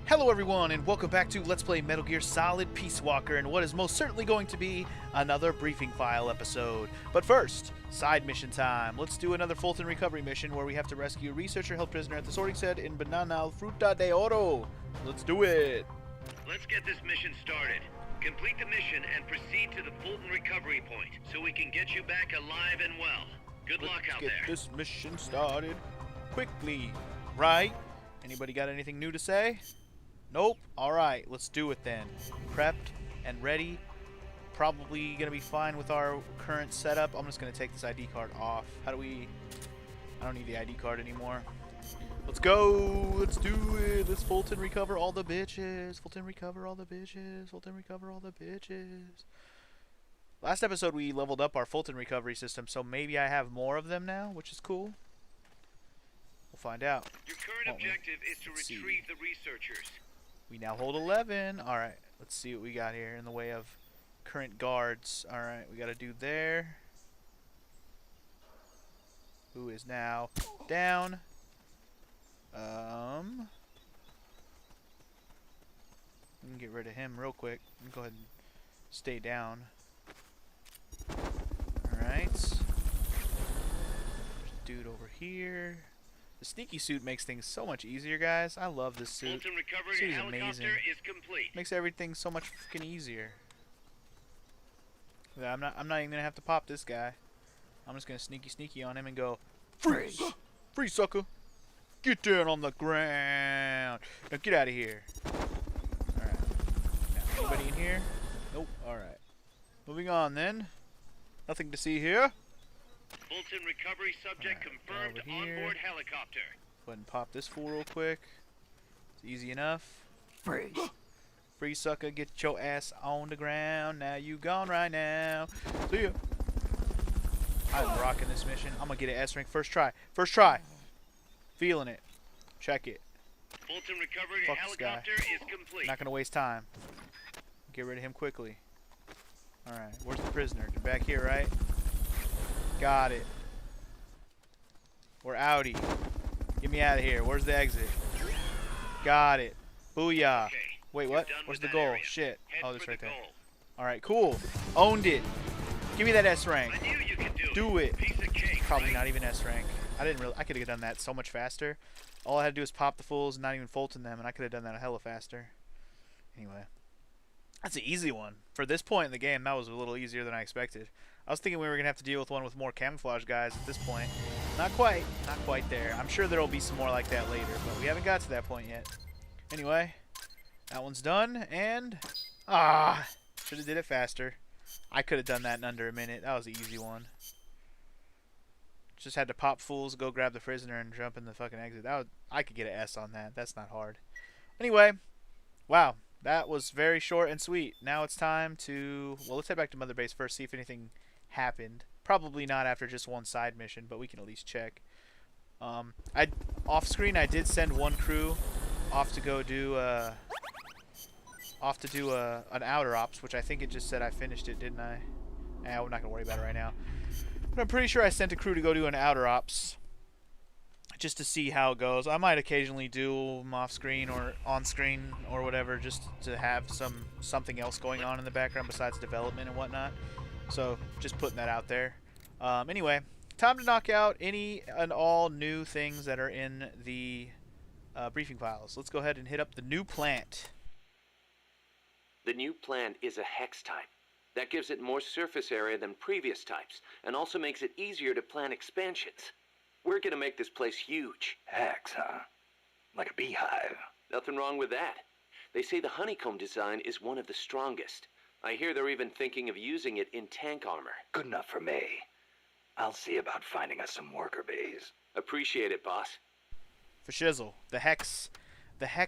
Hello everyone, and welcome back to Let's Play Metal Gear Solid Peace Walker, and what is most certainly going to be another briefing file episode. But first, side mission time. Let's do another Fulton recovery mission where we have to rescue a researcher held prisoner at the sorting shed in Banana Fruta de Oro. Let's do it! Let's get this mission started. Complete the mission and proceed to the Fulton recovery point so we can get you back alive and well. Good luck out there. Let's get this mission started quickly, right? Anybody got anything new to say? Nope. Alright, let's do it then. Prepped and ready. Probably gonna be fine with our current setup. I'm just gonna take this ID card off. How do we... I don't need the ID card anymore. Let's go! Let's do it! Let's Fulton recover all the bitches! Fulton recover all the bitches! Fulton recover all the bitches! Last episode we leveled up our Fulton recovery system, so maybe I have more of them now, which is cool. We'll find out. Your current objective is to retrieve the researchers. We now hold 11. Alright, let's see what we got here in the way of current guards. Alright, we gotta do there. Who is now down. We can get rid of him real quick. Go ahead and stay down. Alright. Dude over here. The sneaky suit makes things so much easier, guys. I love this suit. Fulton recovery This suit is helicopter amazing. is complete. Makes everything so much freaking easier. Yeah, I'm not even gonna have to pop this guy. I'm just gonna sneaky on him and go freeze, freeze, sucker. Get down on the ground. Now get out of here. All right. Now, anybody in here? Nope. All right. Moving on then. Nothing to see here. Fulton recovery subject confirmed onboard helicopter. Go ahead and pop this fool real quick. It's easy enough. Freeze. Freeze, sucker. Get your ass on the ground. Now you gone right now. See ya. I'm rocking this mission. I'm gonna get an S rank first try. First try. Feeling it. Check it. Fulton recovery Fuck this guy. helicopter is complete. Not gonna waste time. Get rid of him quickly. Alright, where's the prisoner? You're back here, right? Got it. We're outie. Get me out of here. Where's the exit? Got it. Booyah. Okay, Wait, you're what? done Where's with the that goal? area. Shit. Head Oh, for that's the right there. goal. Alright, cool. Owned it. Give me that S rank. I knew you could Do it. Piece of cake, Probably right? not even S rank. I could have done that so much faster. All I had to do was pop the fools and not even Fulton them, and I could have done that a hella faster. Anyway. That's an easy one. For this point in the game, that was a little easier than I expected. I was thinking we were going to have to deal with one with more camouflage guys at this point. Not quite. Not quite there. I'm sure there will be some more like that later, but we haven't got to that point yet. Anyway, that one's done, and... should have did it faster. I could have done that in under a minute. That was an easy one. Just had to pop fools, go grab the prisoner, and jump in the fucking exit. I could get an S on that. That's not hard. Anyway, wow. That was very short and sweet. Now it's time to... Well, let's head back to Mother Base first, see if anything happened. Probably not after just one side mission, but we can at least check. Off screen, I did send one crew off to go do an outer ops, which I think it just said I finished it, didn't I? We're not gonna worry about it right now. But I'm pretty sure I sent a crew to go do an outer ops, just to see how it goes. I might occasionally do them off screen or on screen or whatever, just to have something else going on in the background besides development and whatnot. So just putting that out there. Anyway, time to knock out any and all new things that are in the briefing files. Let's go ahead and hit up the new plant. The new plant is a hex type. That gives it more surface area than previous types, and also makes it easier to plan expansions. We're gonna make this place huge. Hex, huh? Like a beehive. Nothing wrong with that. They say the honeycomb design is one of the strongest. I hear they're even thinking of using it in tank armor. Good enough for me. I'll see about finding us some worker bees. Appreciate it, boss. For shizzle. The hex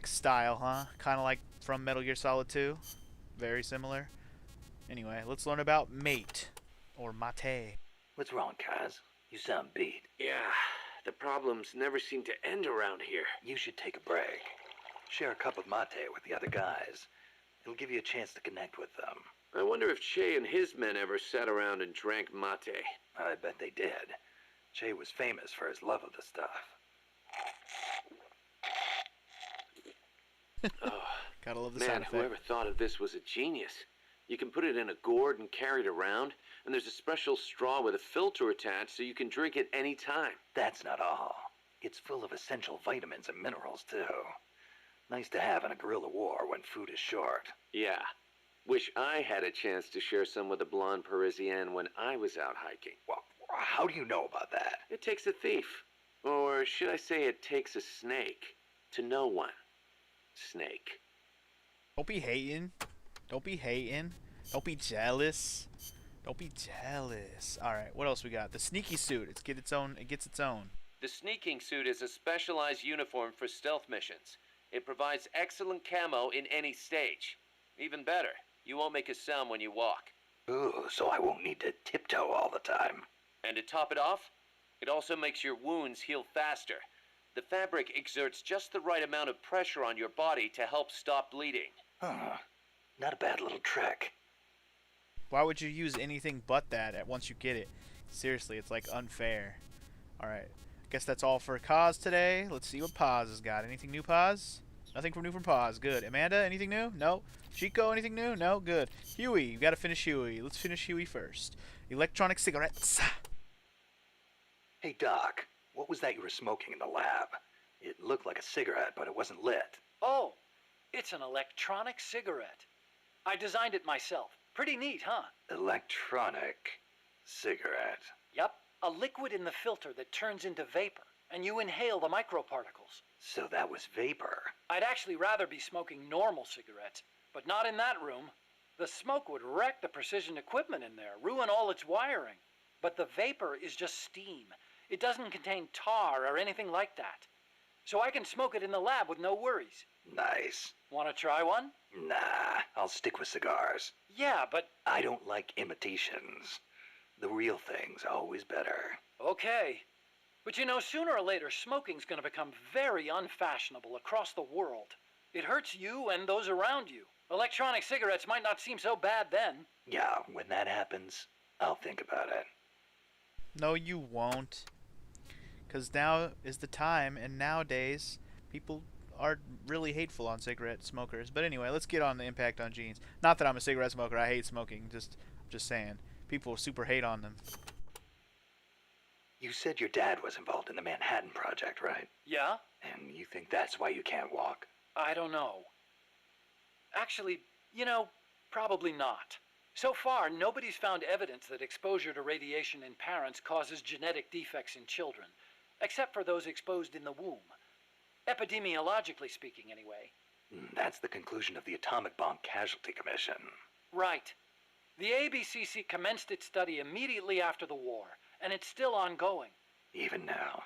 style, huh? Kind of like from Metal Gear Solid 2. Very similar. Anyway, let's learn about mate, or mate. What's wrong, Kaz? You sound beat. Yeah, the problems never seem to end around here. You should take a break. Share a cup of mate with the other guys. It'll give you a chance to connect with them. I wonder if Che and his men ever sat around and drank mate. I bet they did. Che was famous for his love of the stuff. Oh, Gotta love the sound man, effect. whoever thought of this was a genius. You can put it in a gourd and carry it around, and there's a special straw with a filter attached so you can drink it any time. That's not all. It's full of essential vitamins and minerals, too. Nice to have in a guerrilla war when food is short. Yeah. Wish I had a chance to share some with a blonde Parisienne when I was out hiking. Well, how do you know about that? It takes a thief. Or should I say it takes a snake to know one. Snake. Don't be hating. Don't be hating. Don't be jealous. Don't be jealous. All right, what else we got? The sneaky suit. It gets its own. The sneaking suit is a specialized uniform for stealth missions. It provides excellent camo in any stage. Even better, you won't make a sound when you walk. Ooh, so I won't need to tiptoe all the time. And to top it off, it also makes your wounds heal faster. The fabric exerts just the right amount of pressure on your body to help stop bleeding. Huh. Not a bad little trick. Why would you use anything but that once you get it? Seriously, it's like unfair. All right, guess that's all for Kaz today. Let's see what Paz has got. Anything new, Paz? Nothing new from Paz. Good. Amanda, anything new? No. Chico, anything new? No. Good. Huey, you gotta finish Huey. Let's finish Huey first. Electronic cigarettes. Hey, Doc, what was that you were smoking in the lab? It looked like a cigarette, but it wasn't lit. Oh, it's an electronic cigarette. I designed it myself. Pretty neat, huh? Electronic cigarette. Yep, a liquid in the filter that turns into vapor, and you inhale the microparticles. So that was vapor. I'd actually rather be smoking normal cigarettes, but not in that room. The smoke would wreck the precision equipment in there, ruin all its wiring. But the vapor is just steam. It doesn't contain tar or anything like that. So I can smoke it in the lab with no worries. Nice. Want to try one? Nah, I'll stick with cigars. Yeah, but... I don't like imitations. The real thing's always better. Okay. But you know, sooner or later, smoking's gonna become very unfashionable across the world. It hurts you and those around you. Electronic cigarettes might not seem so bad then. Yeah, when that happens, I'll think about it. No, you won't. Because now is the time, and nowadays, people are really hateful on cigarette smokers. But anyway, let's get on the impact on genes. Not that I'm a cigarette smoker. I hate smoking. Just saying. People super hate on them. You said your dad was involved in the Manhattan Project, right? Yeah? And you think that's why you can't walk? I don't know. Actually, you know, probably not. So far, nobody's found evidence that exposure to radiation in parents causes genetic defects in children, except for those exposed in the womb. Epidemiologically speaking, anyway. That's the conclusion of the Atomic Bomb Casualty Commission. Right. The ABCC commenced its study immediately after the war, and it's still ongoing. Even now,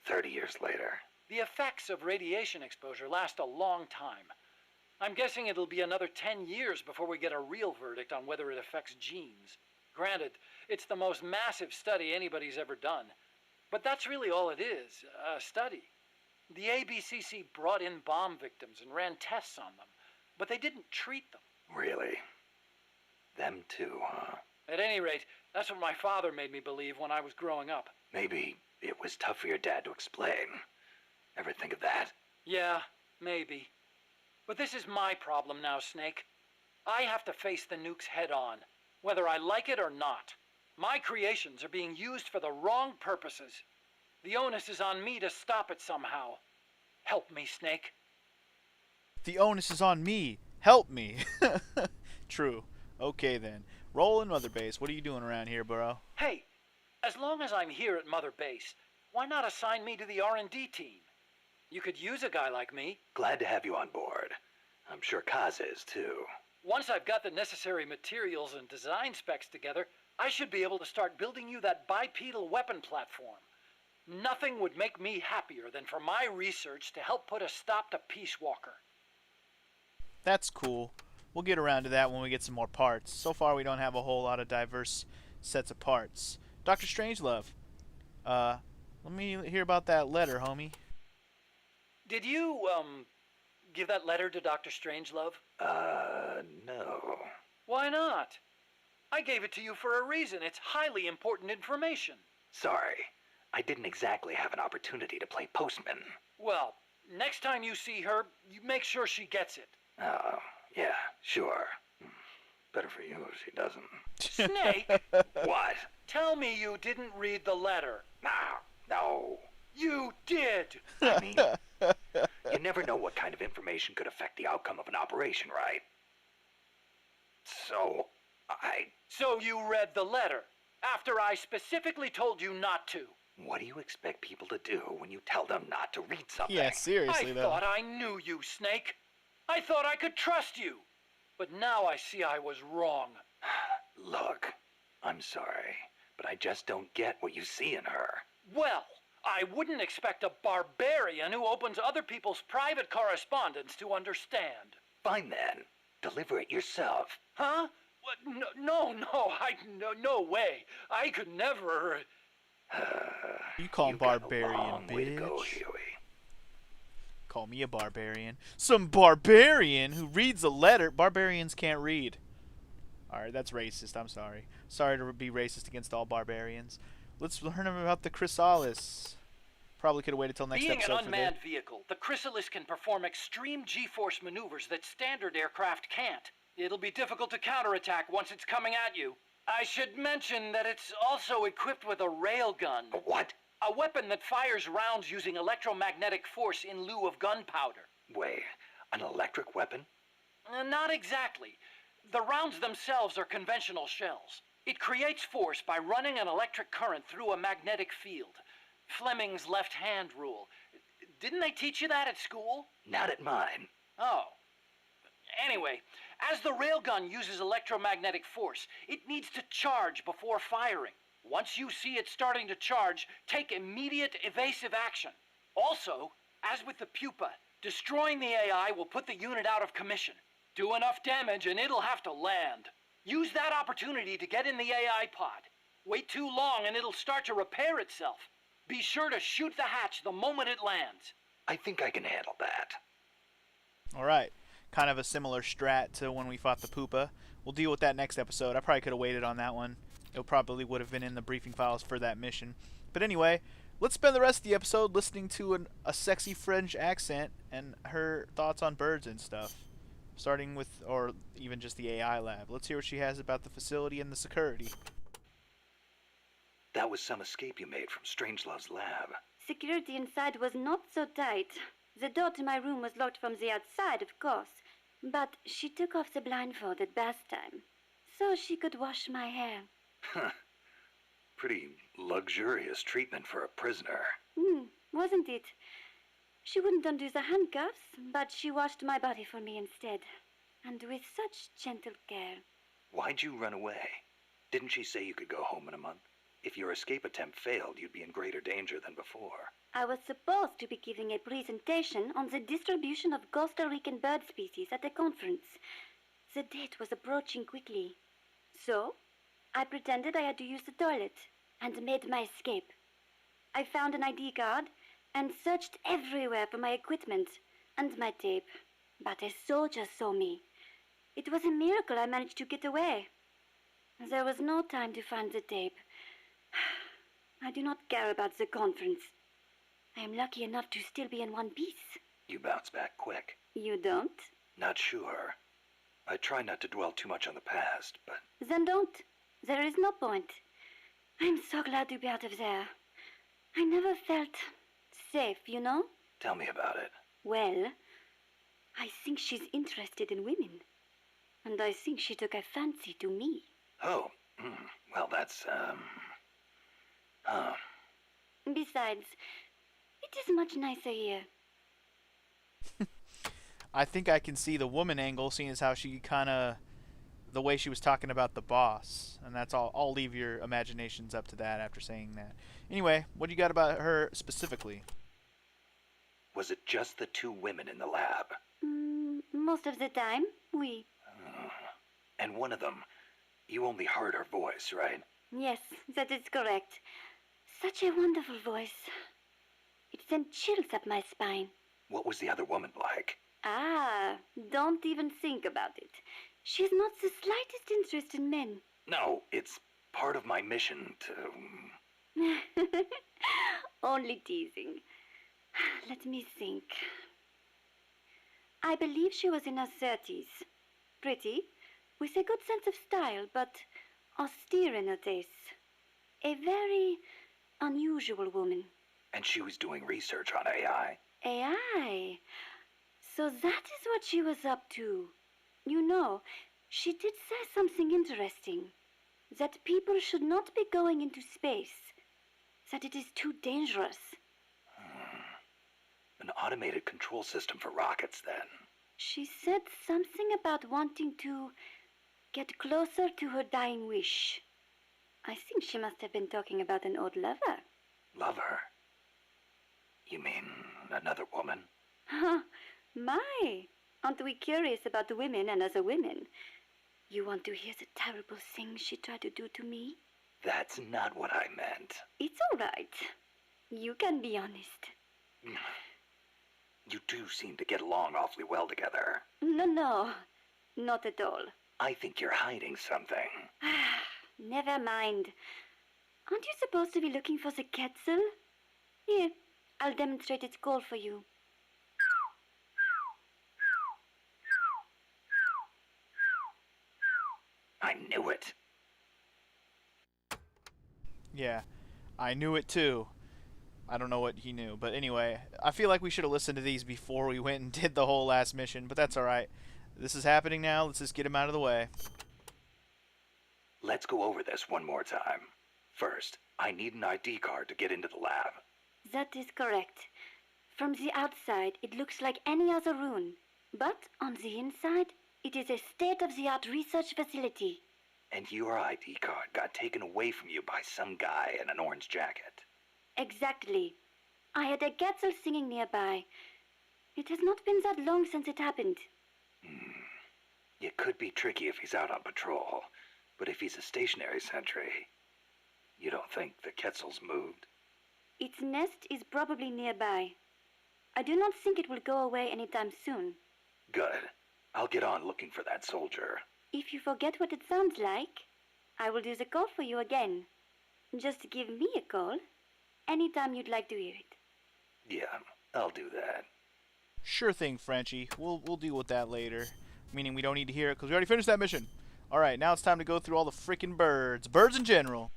30 years later. The effects of radiation exposure last a long time. I'm guessing it'll be another 10 years before we get a real verdict on whether it affects genes. Granted, it's the most massive study anybody's ever done. But that's really all it is, a study. The ABCC brought in bomb victims and ran tests on them, but they didn't treat them. Really? Them too, huh? At any rate, that's what my father made me believe when I was growing up. Maybe it was tough for your dad to explain. Ever think of that? Yeah, maybe. But this is my problem now, Snake. I have to face the nukes head on, whether I like it or not. My creations are being used for the wrong purposes. The onus is on me to stop it somehow. Help me, Snake. The onus is on me. Help me. True. Okay then. Roll in Mother Base. What are you doing around here, bro? Hey, as long as I'm here at Mother Base, why not assign me to the R&D team? You could use a guy like me. Glad to have you on board. I'm sure Kaz is, too. Once I've got the necessary materials and design specs together, I should be able to start building you that bipedal weapon platform. Nothing would make me happier than for my research to help put a stop to Peace Walker. That's cool. We'll get around to that when we get some more parts. So far, we don't have a whole lot of diverse sets of parts. Dr. Strangelove. Let me hear about that letter, homie. Did you, give that letter to Dr. Strangelove? No. Why not? I gave it to you for a reason. It's highly important information. Sorry. I didn't exactly have an opportunity to play postman. Well, Next time you see her, you make sure she gets it. Oh, yeah, sure. Better for you if she doesn't. Snake, What? tell me you didn't read the letter. No. You did. I mean, you never know what kind of information could affect the outcome of an operation, right? So you read the letter, after I specifically told you not to. What do you expect people to do when you tell them not to read something? Yeah, seriously, I though. thought I knew you, Snake. I thought I could trust you. But now I see I was wrong. Look, I'm sorry, but I just don't get what you see in her. Well, I wouldn't expect a barbarian who opens other people's private correspondence to understand. Fine then. Deliver it yourself. Huh? What? No way. I could never. You call him You've got a barbarian, long way to go, bitch. Huey. Call me a barbarian. Some barbarian who reads a letter. Barbarians can't read. Alright, that's racist. I'm sorry. Sorry to be racist against all barbarians. Let's learn about the chrysalis. Probably could have waited till next Being episode an unmanned vehicle, the chrysalis can perform extreme G-force maneuvers that standard aircraft can't. It'll be difficult to counterattack once it's coming at you. I should mention that it's also equipped with a railgun. A what? A weapon that fires rounds using electromagnetic force in lieu of gunpowder. Wait, an electric weapon? Not exactly. The rounds themselves are conventional shells. It creates force by running an electric current through a magnetic field. Fleming's left-hand rule. Didn't they teach you that at school? Not at mine. Oh. Anyway, as the railgun uses electromagnetic force, it needs to charge before firing. Once you see it starting to charge, take immediate evasive action. Also, as with the pupa, destroying the AI will put the unit out of commission. Do enough damage and it'll have to land. Use that opportunity to get in the AI pod. Wait too long and it'll start to repair itself. Be sure to shoot the hatch the moment it lands. I think I can handle that. Alright. Kind of a similar strat to when we fought the Poopa. We'll deal with that next episode. I probably could have waited on that one. It probably would have been in the briefing files for that mission. But anyway, let's spend the rest of the episode listening to a sexy French accent and her thoughts on birds and stuff. Starting with, or even just the AI lab. Let's hear what she has about the facility and the security. That was some escape you made from Strangelove's lab. Security inside was not so tight. The door to my room was locked from the outside, of course. But she took off the blindfold at bath time, so she could wash my hair. Huh. Pretty luxurious treatment for a prisoner. Wasn't it? She wouldn't undo the handcuffs, but she washed my body for me instead. And with such gentle care. Why'd you run away? Didn't she say you could go home in a month? If your escape attempt failed, you'd be in greater danger than before. I was supposed to be giving a presentation on the distribution of Costa Rican bird species at a conference. The date was approaching quickly. So, I pretended I had to use the toilet and made my escape. I found an ID card and searched everywhere for my equipment and my tape. But a soldier saw me. It was a miracle I managed to get away. There was no time to find the tape. I do not care about the conference. I am lucky enough to still be in one piece. You bounce back quick. You don't? Not sure. I try not to dwell too much on the past, but... Then don't. There is no point. I'm so glad to be out of there. I never felt safe, you know? Tell me about it. Well, I think she's interested in women. And I think she took a fancy to me. Oh, well, that's, Besides, it is much nicer here. I think I can see the woman angle, seeing as how she kind of, the way she was talking about the boss. And that's all. I'll leave your imaginations up to that after saying that. Anyway, what do you got about her specifically? Was it just the two women in the lab? Most of the time, oui. And one of them, you only heard her voice, right? Yes, that is correct. Such a wonderful voice. It sent chills up my spine. What was the other woman like? Ah, don't even think about it. She's not the slightest interest in men. No, it's part of my mission to... Only teasing. Let me think. I believe she was in her 30s. Pretty, with a good sense of style, but austere in her tastes. A very unusual woman. And she was doing research on AI. AI? So that is what she was up to. You know, she did say something interesting. That people should not be going into space. That it is too dangerous. An automated control system for rockets, then. She said something about wanting to get closer to her dying wish. I think she must have been talking about an old lover. Lover? You mean another woman? Huh, my! Aren't we curious about women and other women? You want to hear the terrible things she tried to do to me? That's not what I meant. It's all right. You can be honest. You two seem to get along awfully well together. No, not at all. I think you're hiding something. Never mind. Aren't you supposed to be looking for the Quetzal? Here, I'll demonstrate its call for you. I knew it. Yeah, I knew it too. I don't know what he knew, but anyway, I feel like we should have listened to these before we went and did the whole last mission, but that's alright. This is happening now, let's just get him out of the way. Let's go over this one more time. First, I need an ID card to get into the lab. That is correct. From the outside, it looks like any other room. But on the inside, it is a state-of-the-art research facility. And your ID card got taken away from you by some guy in an orange jacket. Exactly. I had a Quetzal singing nearby. It has not been that long since it happened. It could be tricky if he's out on patrol, but if he's a stationary sentry, you don't think the Quetzal's moved? Its nest is probably nearby. I do not think it will go away anytime soon. Good. I'll get on looking for that soldier. If you forget what it sounds like, I will do the call for you again. Just give me a call anytime you'd like to hear it. Yeah, I'll do that. Sure thing, Frenchie. We'll deal with that later. Meaning we don't need to hear it because we already finished that mission. Alright, now it's time to go through all the freaking birds. Birds in general.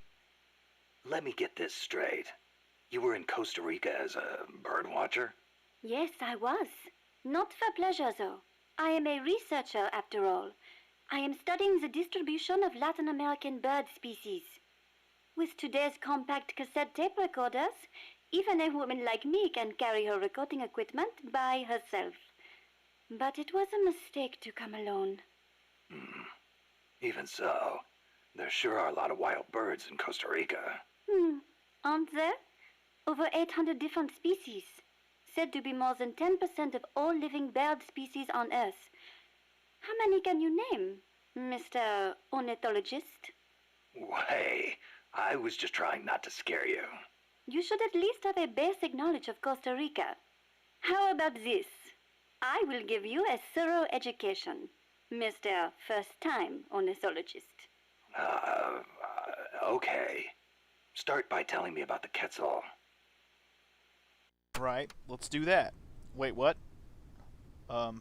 Let me get this straight. You were in Costa Rica as a bird watcher? Yes, I was. Not for pleasure, though. I am a researcher, after all. I am studying the distribution of Latin American bird species. With today's compact cassette tape recorders, even a woman like me can carry her recording equipment by herself. But it was a mistake to come alone. Even so, there sure are a lot of wild birds in Costa Rica. Aren't there? Over 800 different species. Said to be more than 10% of all living bird species on Earth. How many can you name, Mr. Ornithologist? Hey, I was just trying not to scare you. You should at least have a basic knowledge of Costa Rica. How about this? I will give you a thorough education, Mr. First-Time Ornithologist. Okay. Start by telling me about the Quetzal. Right, let's do that. Wait, what?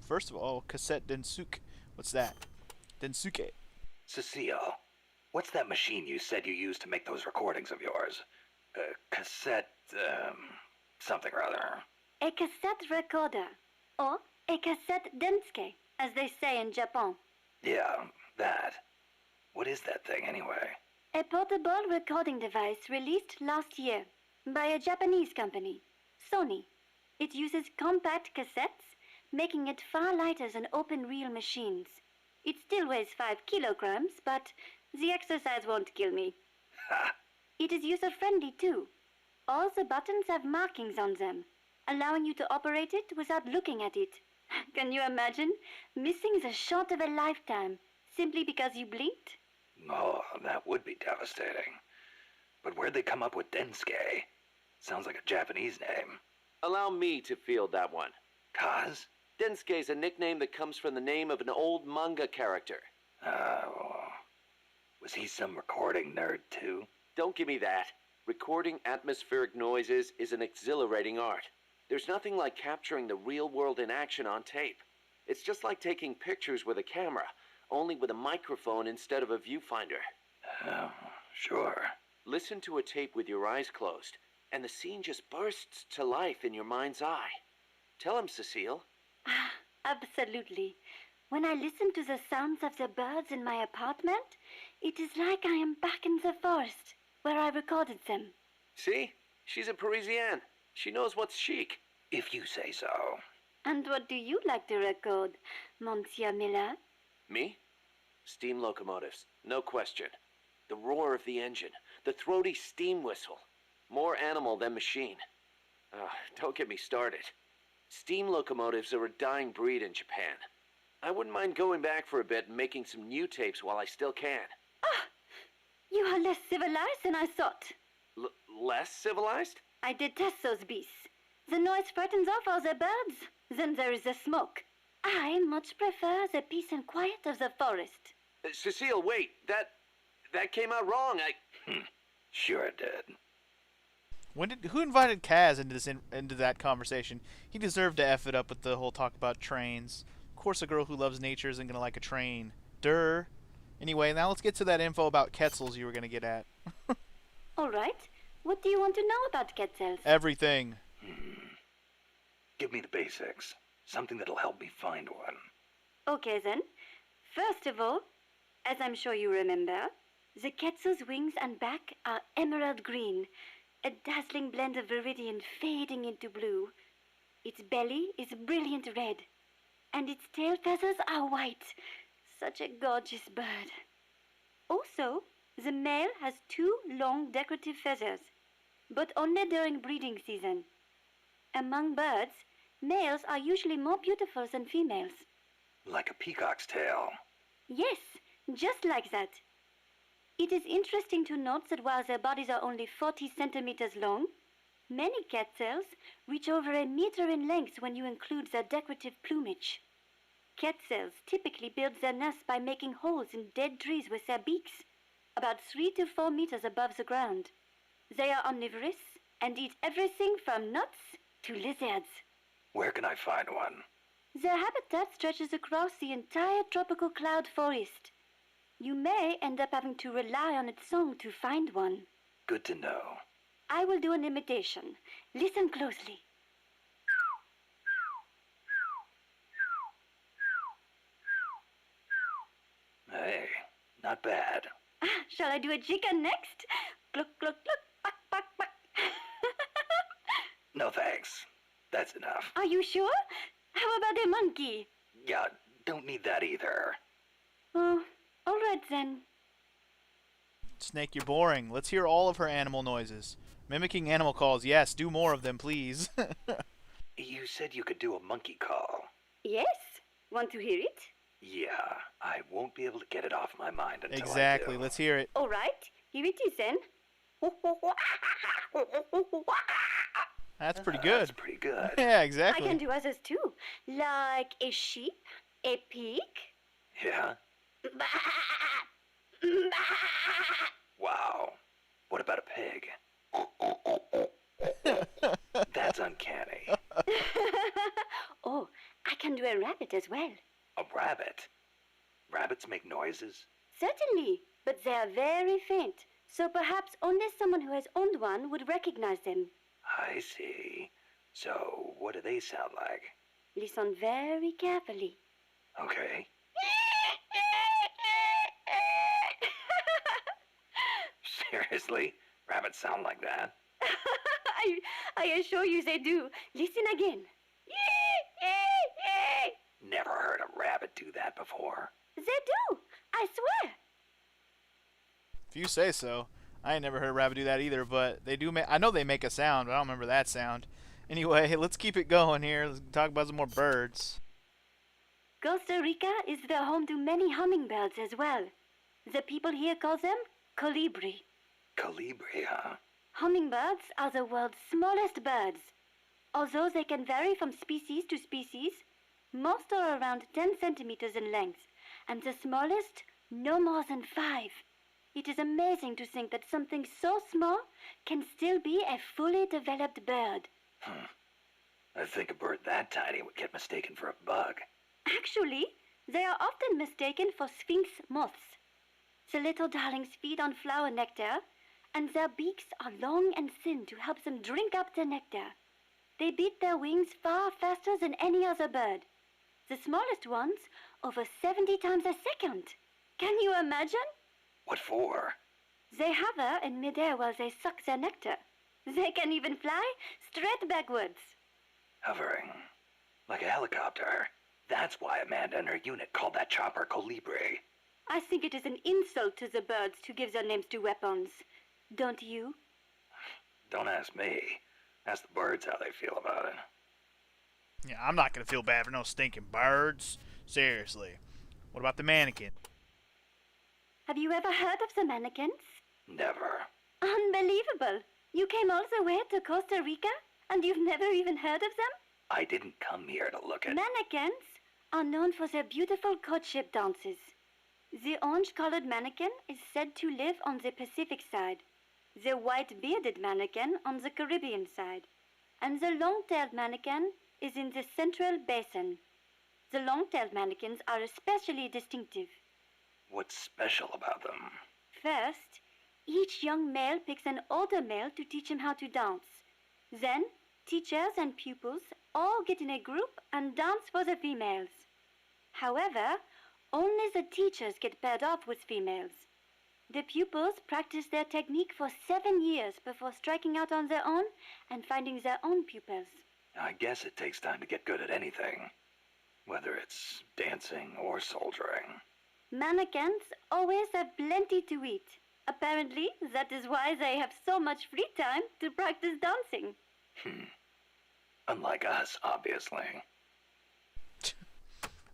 First of all, cassette densuke. What's that? Densuke. Cecile, what's that machine you said you used to make those recordings of yours? Cassette, something or other. A cassette recorder, or a cassette densuke, as they say in Japan. Yeah, that. What is that thing anyway? A portable recording device released last year by a Japanese company, Sony. It uses compact cassettes, making it far lighter than open-reel machines. It still weighs 5 kilograms, but the exercise won't kill me. Ha! It is user-friendly too. All the buttons have markings on them, allowing you to operate it without looking at it. Can you imagine missing the shot of a lifetime simply because you blinked? Oh, that would be devastating. But where'd they come up with Densuke? Sounds like a Japanese name. Allow me to field that one. Kaz? Densuke is a nickname that comes from the name of an old manga character. Was he some recording nerd too? Don't give me that. Recording atmospheric noises is an exhilarating art. There's nothing like capturing the real world in action on tape. It's just like taking pictures with a camera, only with a microphone instead of a viewfinder. Oh, sure. Listen to a tape with your eyes closed, and the scene just bursts to life in your mind's eye. Tell him, Cecile. Ah, absolutely. When I listen to the sounds of the birds in my apartment, it is like I am back in the forest where I recorded them. See? She's a Parisienne. She knows what's chic. If you say so. And what do you like to record, Monsieur Miller? Me? Steam locomotives, no question. The roar of the engine, the throaty steam whistle. More animal than machine. Don't get me started. Steam locomotives are a dying breed in Japan. I wouldn't mind going back for a bit and making some new tapes while I still can. Ah, you are less civilized than I thought. Less civilized? I detest those beasts. The noise frightens off all the birds. Then there is the smoke. I much prefer the peace and quiet of the forest. Cecile, wait. That came out wrong. Sure it did. Who invited Kaz into that conversation? He deserved to F it up with the whole talk about trains. Of course a girl who loves nature isn't going to like a train. Durr. Anyway, now let's get to that info about Quetzals you were going to get at. All right. What do you want to know about Quetzals? Everything. Give me the basics. Something that'll help me find one. Okay then. First of all, as I'm sure you remember, the Quetzal's wings and back are emerald green, a dazzling blend of viridian fading into blue. Its belly is brilliant red, and its tail feathers are white. Such a gorgeous bird. Also, the male has 2 long decorative feathers, but only during breeding season. Among birds, males are usually more beautiful than females. Like a peacock's tail. Yes, just like that. It is interesting to note that while their bodies are only 40 centimeters long, many quetzals reach over a meter in length when you include their decorative plumage. Quetzals typically build their nests by making holes in dead trees with their beaks, about 3 to 4 meters above the ground. They are omnivorous and eat everything from nuts to lizards. Where can I find one? Their habitat stretches across the entire tropical cloud forest. You may end up having to rely on its song to find one. Good to know. I will do an imitation. Listen closely. Hey, not bad. Shall I do a chicken next? Cluck, cluck, cluck, quack, quack, quack. No thanks. That's enough. Are you sure? How about a monkey? Yeah, don't need that either. Oh, all right then. Snake, you're boring. Let's hear all of her animal noises. Mimicking animal calls, yes, do more of them, please. You said you could do a monkey call. Yes? Want to hear it? Yeah, I won't be able to get it off my mind until Exactly, I do. let's hear it. All right, here it is then. That's pretty good. That's pretty good. Yeah, I exactly. can do others too, like a sheep, a pig. Yeah? Wow. What about a pig? That's uncanny. Oh, I can do a rabbit as well. A rabbit? Rabbits make noises? Certainly, but they are very faint, so perhaps only someone who has owned one would recognize them. I see. So, what do they sound like? Listen very carefully. Okay. Seriously? Rabbits sound like that? I assure you they do. Listen again. Never heard a rabbit do that before. They do. I swear. If you say so. I ain't never heard a rabbit do that either, but they do make... I know they make a sound, but I don't remember that sound. Anyway, let's keep it going here. Let's talk about some more birds. Costa Rica is the home to many hummingbirds as well. The people here call them colibri. Colibri, huh? Hummingbirds are the world's smallest birds. Although they can vary from species to species, most are around 10 centimeters in length, and the smallest no more than 5. It is amazing to think that something so small can still be a fully developed bird. I think a bird that tiny would get mistaken for a bug. Actually, they are often mistaken for sphinx moths. The little darlings feed on flower nectar, and their beaks are long and thin to help them drink up the nectar. They beat their wings far faster than any other bird. The smallest ones over 70 times a second. Can you imagine? What for? They hover in midair while they suck their nectar. They can even fly straight backwards. Hovering. Like a helicopter. That's why Amanda and her unit called that chopper Colibri. I think it is an insult to the birds to give their names to weapons. Don't you? Don't ask me. Ask the birds how they feel about it. Yeah, I'm not gonna feel bad for no stinking birds. Seriously. What about the mannequin? Have you ever heard of the mannequins? Never. Unbelievable! You came all the way to Costa Rica and you've never even heard of them? I didn't come here to look at... Mannequins are known for their beautiful courtship dances. The orange-colored mannequin is said to live on the Pacific side, the white-bearded mannequin on the Caribbean side, and the long-tailed mannequin is in the Central Basin. The long-tailed mannequins are especially distinctive. What's special about them? First, each young male picks an older male to teach him how to dance. Then, teachers and pupils all get in a group and dance for the females. However, only the teachers get paired off with females. The pupils practice their technique for 7 years before striking out on their own and finding their own pupils. I guess it takes time to get good at anything. Whether it's dancing or soldiering. Mannequins always have plenty to eat. Apparently, that is why they have so much free time to practice dancing. Unlike us, obviously.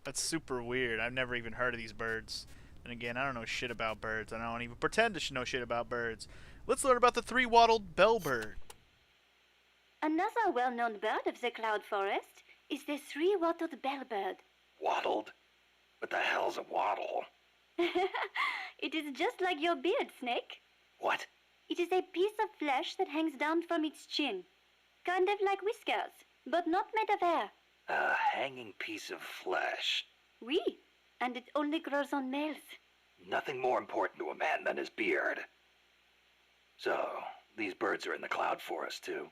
That's super weird. I've never even heard of these birds. And again, I don't know shit about birds. I don't even pretend to know shit about birds. Let's learn about the three-wattled bellbird. Another well-known bird of the cloud forest is the three-wattled bellbird. Wattled? What the hell's a wattle? It is just like your beard, Snake. What? It is a piece of flesh that hangs down from its chin. Kind of like whiskers, but not made of hair. A hanging piece of flesh. Oui, and it only grows on males. Nothing more important to a man than his beard. So, these birds are in the cloud forest, too?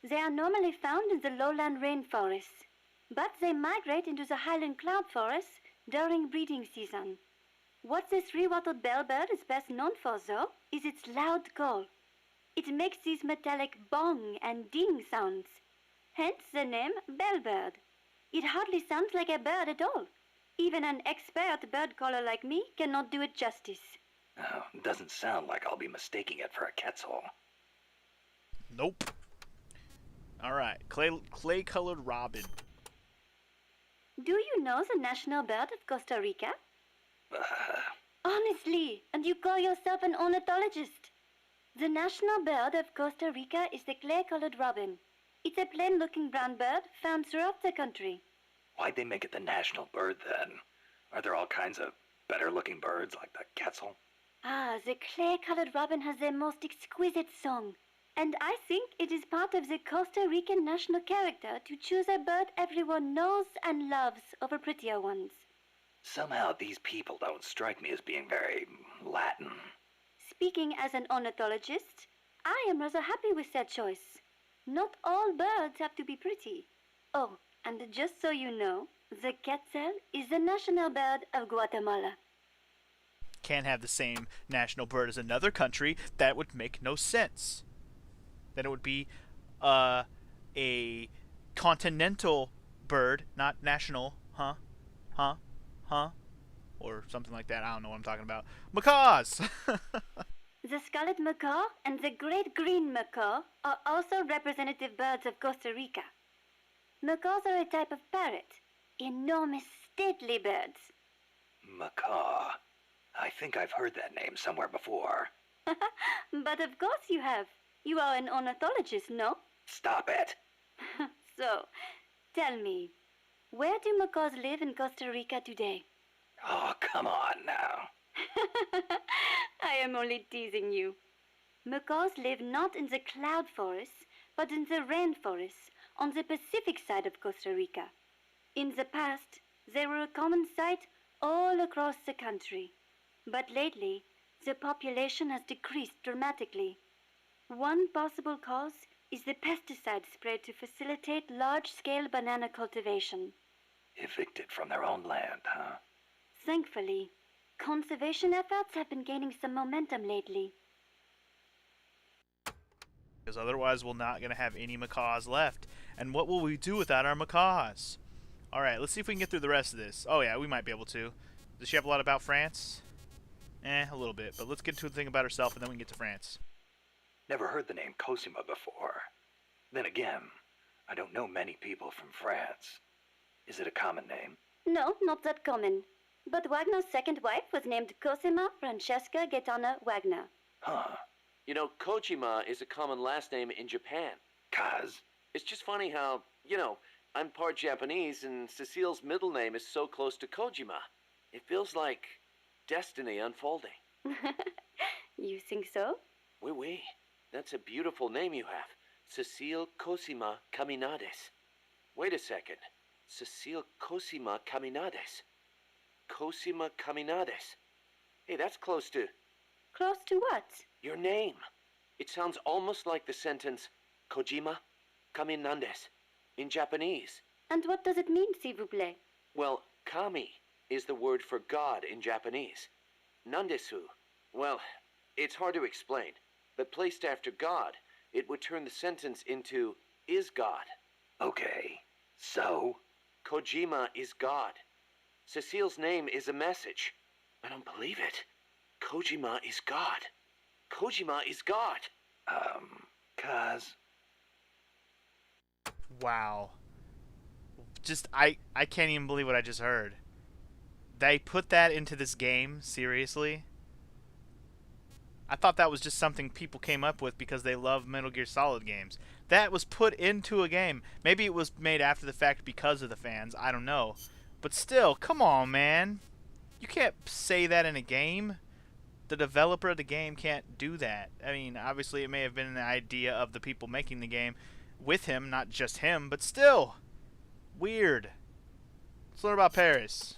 They are normally found in the lowland rainforests, but they migrate into the highland cloud forests during breeding season. What the three-wattled bellbird is best known for, though, is its loud call. It makes these metallic bong and ding sounds, hence the name bellbird. It hardly sounds like a bird at all. Even an expert bird caller like me cannot do it justice. Oh, doesn't sound like I'll be mistaking it for a quetzal. Nope. Alright, clay-colored robin. Do you know the national bird of Costa Rica? Honestly, and you call yourself an ornithologist? The national bird of Costa Rica is the clay-colored robin. It's a plain-looking brown bird found throughout the country. Why'd they make it the national bird, then? Are there all kinds of better-looking birds like the quetzal? Ah, the clay-colored robin has the most exquisite song. And I think it is part of the Costa Rican national character to choose a bird everyone knows and loves over prettier ones. Somehow these people don't strike me as being very Latin. Speaking as an ornithologist, I am rather happy with that choice. Not all birds have to be pretty. Oh, and just so you know, the quetzal is the national bird of Guatemala. Can't have the same national bird as another country. That would make no sense. Then it would be a continental bird, not national. Huh? Or something like that. I don't know what I'm talking about. Macaws! The scarlet macaw and the great green macaw are also representative birds of Costa Rica. Macaws are a type of parrot, enormous, stately birds. Macaw. I think I've heard that name somewhere before. But of course you have. You are an ornithologist, no? Stop it. So, tell me, where do macaws live in Costa Rica today? Oh, come on now. I am only teasing you. Macaws live not in the cloud forests, but in the rainforests, on the Pacific side of Costa Rica. In the past, they were a common sight all across the country. But lately, the population has decreased dramatically. One possible cause is the pesticide sprayed to facilitate large-scale banana cultivation. Evicted from their own land, huh? Thankfully, conservation efforts have been gaining some momentum lately. Because otherwise we're not going to have any macaws left. And what will we do without our macaws? Alright, let's see if we can get through the rest of this. Oh yeah, we might be able to. Does she have a lot about France? A little bit. But let's get to the thing about herself and then we can get to France. Never heard the name Cosima before. Then again, I don't know many people from France. Is it a common name? No, not that common. But Wagner's second wife was named Cosima Francesca Gaetana Wagner. Huh. You know, Kojima is a common last name in Japan. Kaz? It's just funny how, I'm part Japanese and Cecile's middle name is so close to Kojima. It feels like destiny unfolding. You think so? Oui, oui. That's a beautiful name you have. Cecile Cosima Caminades. Wait a second. Cecile Cosima Caminades. Cosima Caminades. Hey, that's close to Close to what? your name. It sounds almost like the sentence Kojima Caminades in Japanese. And what does it mean, s'il vous plaît? Well, kami is the word for God in Japanese. Nandesu. Well, it's hard to explain, but placed after God, it would turn the sentence into is God. Okay. So? Kojima is God. Cecile's name is a message. I don't believe it. Kojima is God. Kojima is God. Kaz? Wow. I can't even believe what I just heard. They put that into this game? Seriously? I thought that was just something people came up with because they love Metal Gear Solid games. That was put into a game. Maybe it was made after the fact because of the fans. I don't know. But still, come on, man. You can't say that in a game. The developer of the game can't do that. I mean, obviously it may have been an idea of the people making the game with him, not just him, but still. Weird. Let's learn about Paris.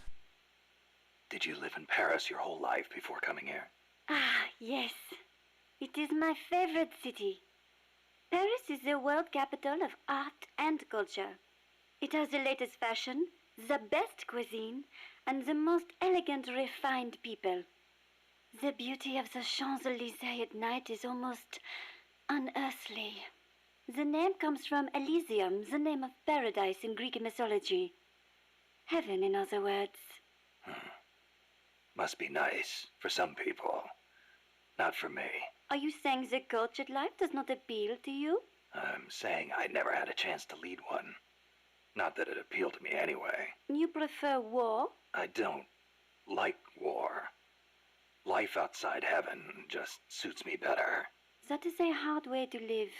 Did you live in Paris your whole life before coming here? Ah, yes. It is my favorite city. Paris is the world capital of art and culture. It has the latest fashion, the best cuisine, and the most elegant, refined people. The beauty of the Champs-Élysées at night is almost unearthly. The name comes from Elysium, the name of paradise in Greek mythology. Heaven, in other words. Must be nice for some people. Not for me. Are you saying the cultured life does not appeal to you? I'm saying I never had a chance to lead one. Not that it appealed to me anyway. You prefer war? I don't like war. Life outside heaven just suits me better. That is a hard way to live.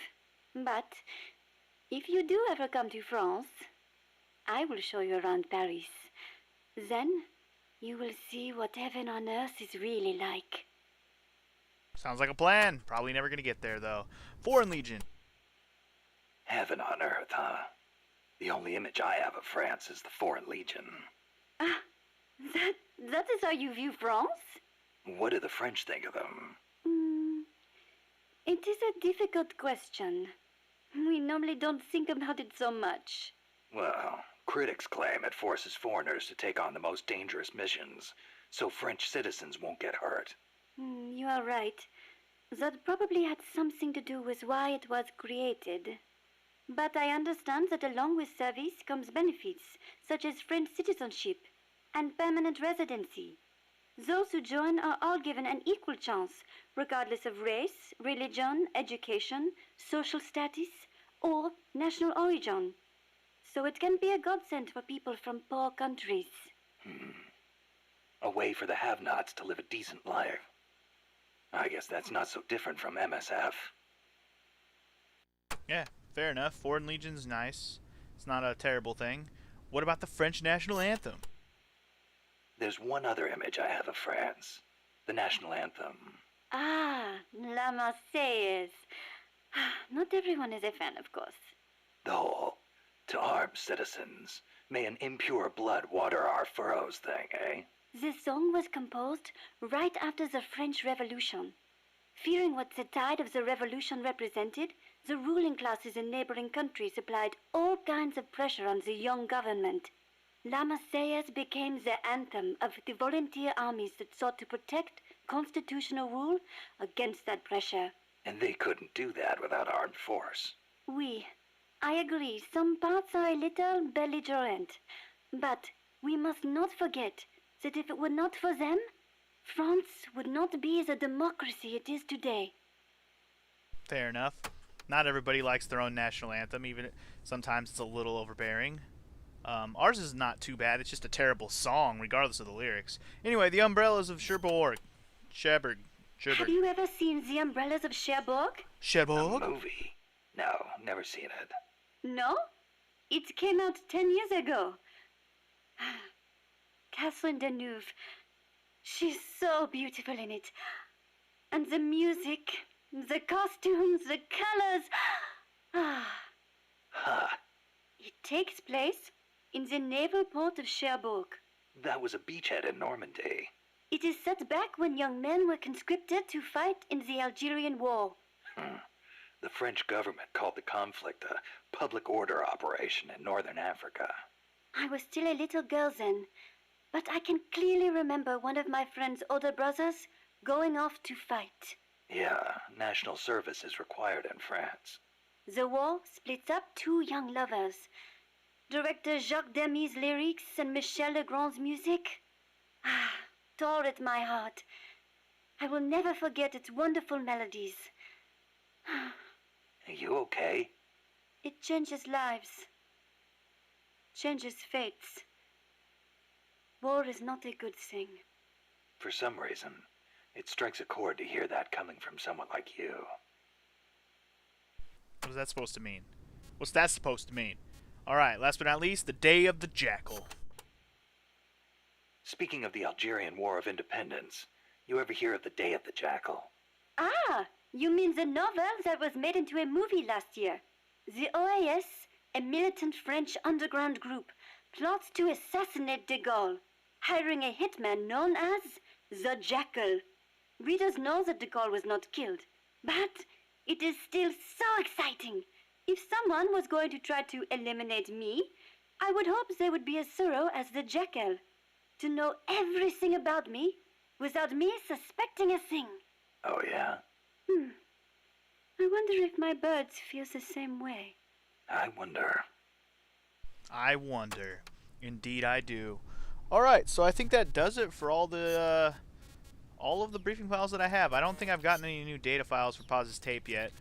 But if you do ever come to France, I will show you around Paris. Then you will see what heaven on earth is really like. Sounds like a plan. Probably never going to get there, though. Foreign Legion. Heaven on earth, huh? The only image I have of France is the Foreign Legion. Ah, that is how you view France? What do the French think of them? It is a difficult question. We normally don't think about it so much. Well, critics claim it forces foreigners to take on the most dangerous missions, so French citizens won't get hurt. You are right. That probably had something to do with why it was created. But I understand that along with service comes benefits, such as French citizenship and permanent residency. Those who join are all given an equal chance, regardless of race, religion, education, social status, or national origin. So it can be a godsend for people from poor countries. A way for the have-nots to live a decent life. I guess that's not so different from MSF. Yeah, fair enough. Foreign Legion's nice. It's not a terrible thing. What about the French national anthem? There's one other image I have of France. The national anthem. Ah, La Marseillaise. Not everyone is a fan, of course. The whole To arms, citizens. May an impure blood water our furrows thing, eh? The song was composed right after the French Revolution. Fearing what the tide of the revolution represented, the ruling classes in neighboring countries applied all kinds of pressure on the young government. La Marseillaise became the anthem of the volunteer armies that sought to protect constitutional rule against that pressure. And they couldn't do that without armed force. Oui, I agree, some parts are a little belligerent. But we must not forget that if it were not for them, France would not be the democracy it is today. Fair enough. Not everybody likes their own national anthem, even sometimes it's a little overbearing. Ours is not too bad, it's just a terrible song, regardless of the lyrics. Anyway, the Umbrellas of Cherbourg. Have you ever seen The Umbrellas of Cherbourg? A Cherbourg? movie? No, never seen it. No? It came out 10 years ago. Catherine Deneuve. She's so beautiful in it. And the music, the costumes, the colors. Huh. It takes place in the naval port of Cherbourg. That was a beachhead in Normandy. It is set back when young men were conscripted to fight in the Algerian War. The French government called the conflict a public order operation in northern Africa. I was still a little girl then, but I can clearly remember one of my friend's older brothers going off to fight. Yeah, national service is required in France. The war splits up two young lovers. Director Jacques Demy's lyrics and Michel Legrand's music tore at my heart. I will never forget its wonderful melodies. Are you okay? It changes lives, changes fates. War is not a good thing. For some reason, it strikes a chord to hear that coming from someone like you. What is that supposed to mean? What's that supposed to mean? Alright, last but not least, the Day of the Jackal. Speaking of the Algerian War of Independence, you ever hear of the Day of the Jackal? Ah, you mean the novel that was made into a movie last year? The OAS, a militant French underground group, plots to assassinate de Gaulle, hiring a hitman known as the Jackal. Readers know that de Gaulle was not killed, but it is still so exciting. If someone was going to try to eliminate me, I would hope they would be as thorough as the Jackal, to know everything about me without me suspecting a thing. Oh, yeah? I wonder if my birds feel the same way. I wonder. I wonder. Indeed I do. Alright, so I think that does it for all of the briefing files that I have. I don't think I've gotten any new data files for Paz's tape yet.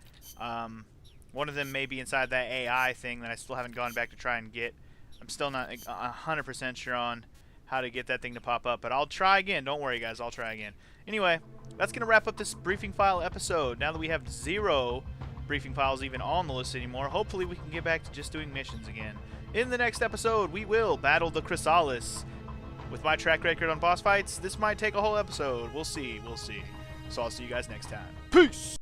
One of them may be inside that AI thing that I still haven't gone back to try and get. I'm still not 100% sure on how to get that thing to pop up, but I'll try again. Don't worry, guys. I'll try again. Anyway, that's going to wrap up this briefing file episode. Now that we have 0 briefing files even on the list anymore, hopefully we can get back to just doing missions again. In the next episode, we will battle the Chrysalis. With my track record on boss fights, this might take a whole episode. We'll see. So I'll see you guys next time. Peace!